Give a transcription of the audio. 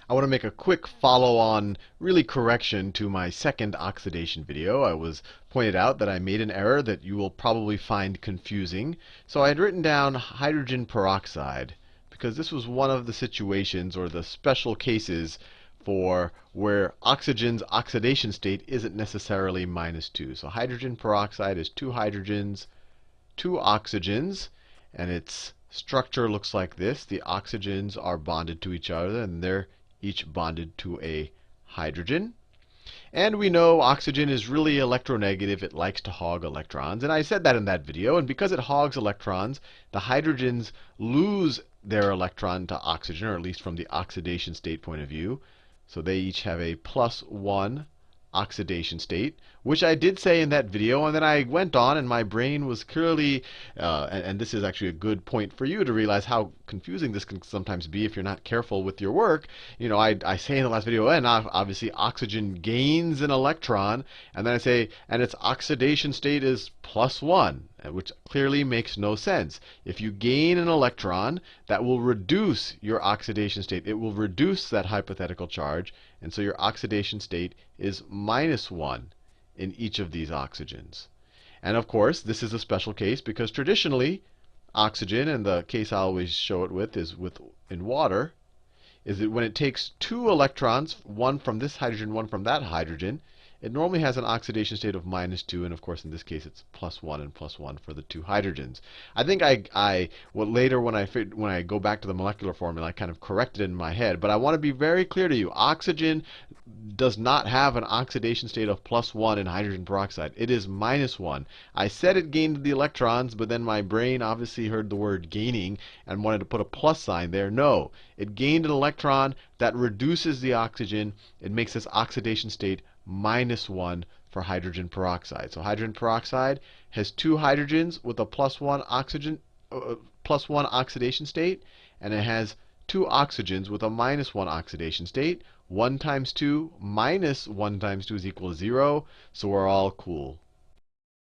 I want to make a quick follow-on, really correction to my second oxidation video. I was pointed out that I made an error that you will probably find confusing. So I had written down hydrogen peroxide because this was one of the situations or the special cases for where oxygen's oxidation state isn't necessarily -2. So hydrogen peroxide is two hydrogens, two oxygens, and its structure looks like this. The oxygens are bonded to each other, and they're each bonded to a hydrogen. And we know oxygen is really electronegative. It likes to hog electrons. And I said that in that video. And because it hogs electrons, the hydrogens lose their electron to oxygen, or at least from the oxidation state point of view. So they each have a +1 oxidation state, which I did say in that video. And then I went on, and my brain was clearly, and this is actually a good point for you to realize how confusing this can sometimes be if you're not careful with your work. I say in the last video, and obviously oxygen gains an electron, and then I say, and its oxidation state is +1, which clearly makes no sense. If you gain an electron, that will reduce your oxidation state. It will reduce that hypothetical charge, and so your oxidation state is -1 in each of these oxygens. And of course, this is a special case because traditionally, oxygen, and the case I always show it with is in water, is that when it takes two electrons, one from this hydrogen, one from that hydrogen, it normally has an oxidation state of -2, and of course in this case it's +1 and +1 for the two hydrogens. I think later when I go back to the molecular formula, I kind of corrected it in my head, but I want to be very clear to you. Oxygen does not have an oxidation state of +1 in hydrogen peroxide. It is -1. I said it gained the electrons, but then my brain obviously heard the word gaining and wanted to put a plus sign there. No, it gained an electron that reduces the oxygen. It makes this oxidation state -1 for hydrogen peroxide. So hydrogen peroxide has two hydrogens with a +1 +1 oxidation state, and it has two oxygens with a -1 oxidation state. 1 times 2 minus 1 times 2 is equal to 0. So we're all cool.